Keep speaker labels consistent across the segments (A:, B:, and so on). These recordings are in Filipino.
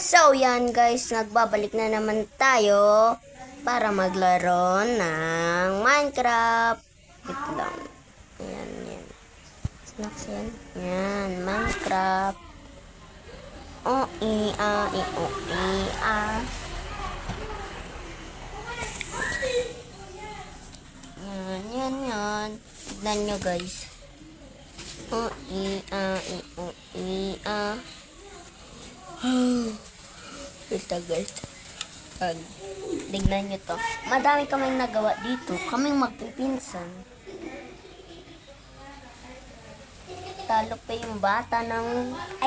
A: So, yan guys, nagbabalik na naman tayo para maglaro ng Minecraft. Wait lang. Ayan, yan. Snacks yan. Yan, Minecraft. Yan. Tignan nyo guys. Ito guys. Tignan nyo to. Madami kaming nagawa dito. Kaming magpipinsan. Talo pa yung bata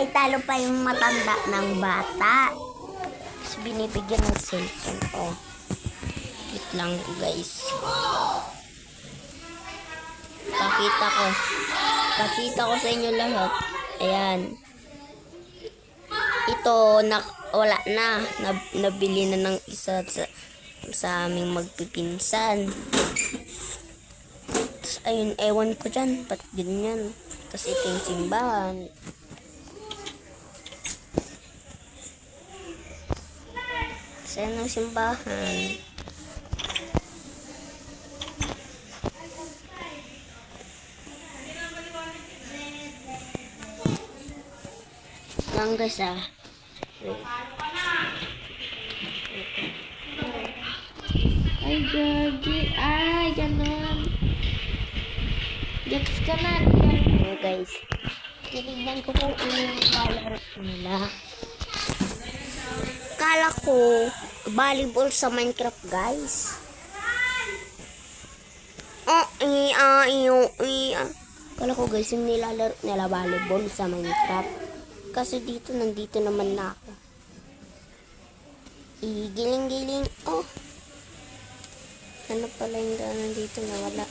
A: talo pa yung matanda ng bata. Tapos binibigyan ng cellphone. Oh. Wait lang guys. Pakita ko sa inyo lahat. Ayan. Ito, wala na. Nabili na ng isa sa aming magpipinsan. Tapos, ayun, ewan ko dyan. Ba't ganyan? Kasi ito yung simbahan. Saan ang simbahan? Lang guys Ay, Georgie. Ay, ganun. Gets ka na. Okay, guys. Tinignan ko kung ano yung color nila. Kala ko, volleyball sa Minecraft, guys. Kala ko, guys, yung nilalaro nila volleyball sa Minecraft. Kasi nandito naman na ako. Giling-giling. Oh. Ano pala yung daanan dito na wala?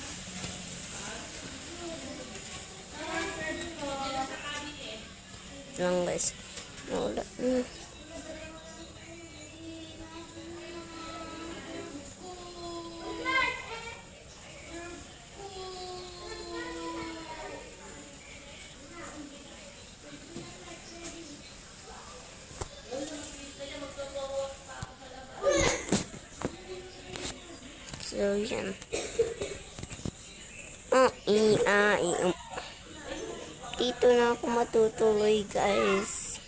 A: Lang guys. Wala. So, yan. Dito na ako matutuloy, guys.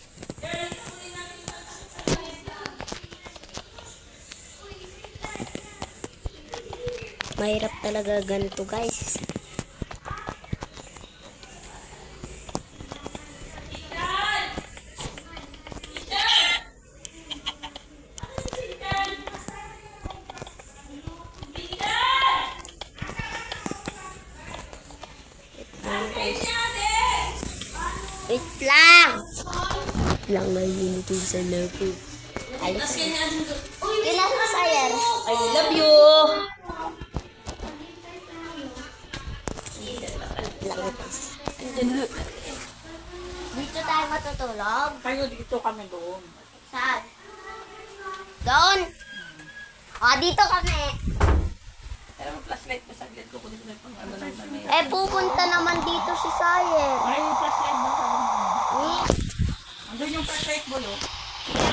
A: Mahirap talaga ganito, guys. Wait lang! Lang nahihintay sa labo. Alis na. Kailan ka, Sayer?
B: I love you!
A: Dito tayo matutulog?
B: Kayo dito kami doon.
A: Saan? Doon? Dito kami.
B: Pero flashlight mo saglit ko kung dito pang ano lang namin.
A: Pupunta naman dito si Sayer.
B: Ay, flashlight ba?
A: Eh?
B: Andun yung flashlight mo, no?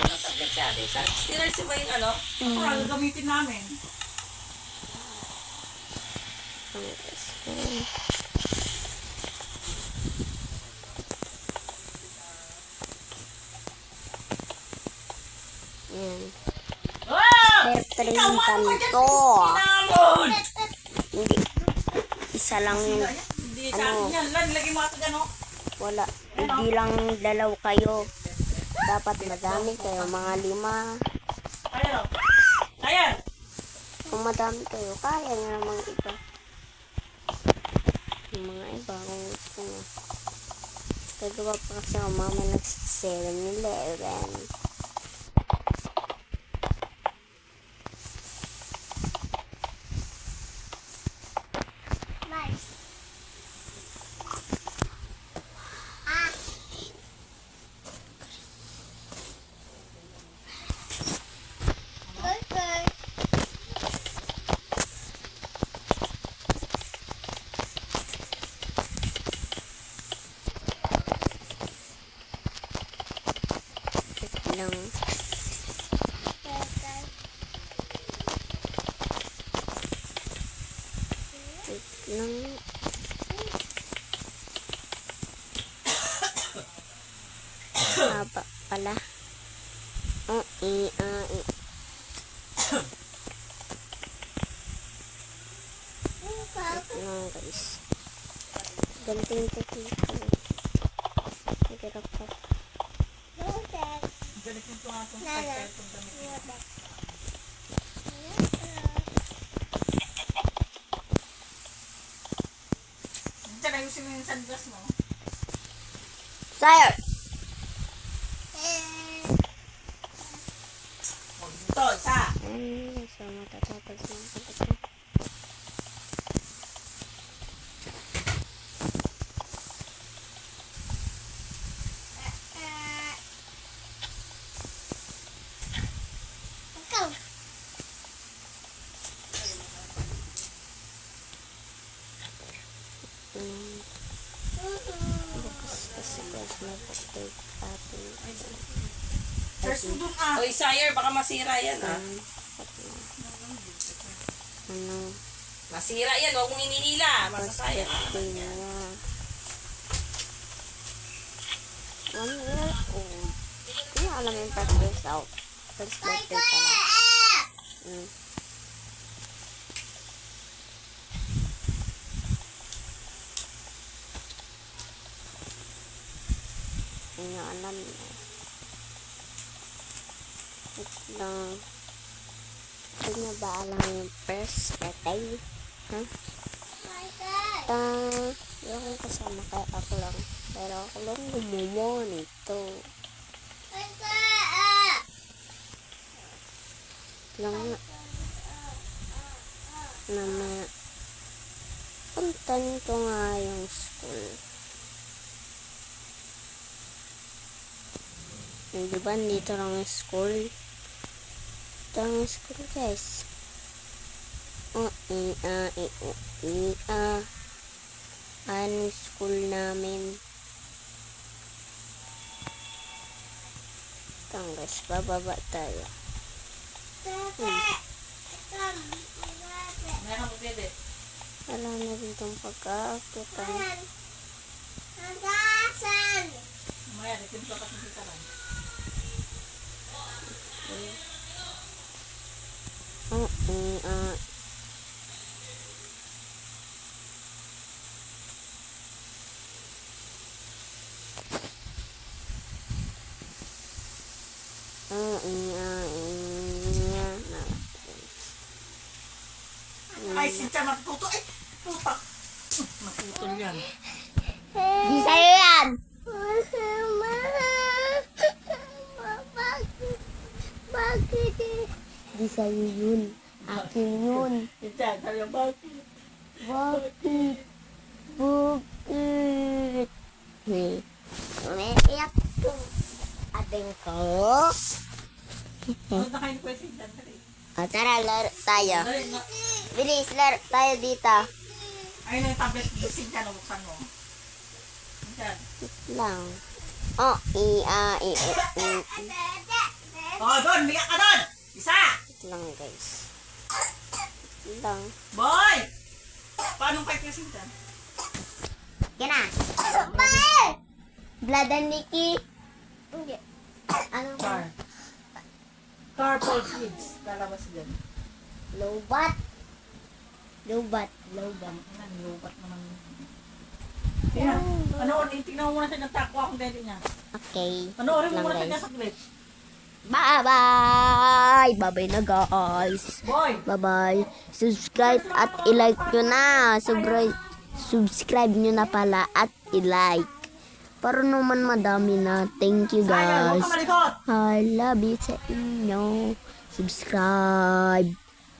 B: Saglit siya, di sa still si ba yung ano? Ako, gagamitin namin.
A: Yan.
B: Ah!
A: Pero yung kanto. Hindi. Isa lang yung
B: Hindi sa akin yan. Lagay mo ito dyan, oh.
A: wala. Hindi lang dalaw kayo. Dapat madami kayo. Mga 5.
B: Ayan, oh. Ayan!
A: Kung madami kayo, kaya nyo namang iba. Yung mga iba, kung gusto nyo. Gagawa pa kasi ako mama ng 7-Eleven. lang. Wait lang. Haba pala. Oh, Wait lang guys. Ganting teknika. Nagirap pa.
B: Galit yung tunga itong type itong damit niya. Diyan, ayusin mo yung sunglass mo.
A: Sire!
B: O, dito, isa.
A: So matatapos na ako ito. Bukas kasi guys mag-take atin.
B: Search mo dun ah. Oy, sire, baka masira yan ah.
A: Ano?
B: Masira yan, huwag mong ininila. Masasayang.
A: Tingnan mo. 1 year old. Hindi alam yung first years out. First birthday pala. Hindi alam na. Wait lang. Hindi niya ba alam yung first birthday? Ha? Yung kasama kaya ako lang. Pero ako lang gumawa nito. Lang nga. Namaya. Puntanin ko nga yung school. Diba dito lang yung school? Ito lang yung school guys. Ano yung school namin? Ito guys, bababa tayo.
B: Meron mo, bebe.
A: Wala na ditong pagkakakitan.
B: Mamaya, nagtimpla ka sa lang. Ay, sinta matuto. Ay, puta. Naputol yan.
A: Di sa'yo yan! Bakit? Di sa'yo yun. Akin yun.
B: Sinta, sabi yung bakit?
A: Bakit? Bakit? Umiiyak ko. Ating ko.
B: Ano na kayo ni Kuya Sinta?
A: Tara, laro tayo.
B: Dali, na.
A: Bilis, laro tayo dito.
B: Ayun na yung tablet ni Sinta, nabuksan mo. Sinta.
A: Lang.
B: Oh, doon, biyak ka doon. Isa.
A: Lang, guys. Lang.
B: Boy! Paano kay Kuya Sinta?
A: Yan na. Bye! Blood and Nikki. Ano?
B: Car. Carpal kids. Lalabas dyan.
A: Lobat. Lobat. Lobat.
B: Lobat naman. Kaya, panoorin, tingnan mo muna siya nagtakwa akong daddy niya.
A: Okay.
B: Panoorin mo
A: Lang,
B: muna siya
A: guys.
B: sa glitch.
A: Bye-bye! Bye-bye na, guys.
B: Boy!
A: Bye-bye. Subscribe at i-like nyo na. Subscribe nyo na pala at i-like. Para naman madami na. Thank you,
B: Sayang, huwag
A: guys.
B: ka malikot!
A: I love you sa inyo. Subscribe.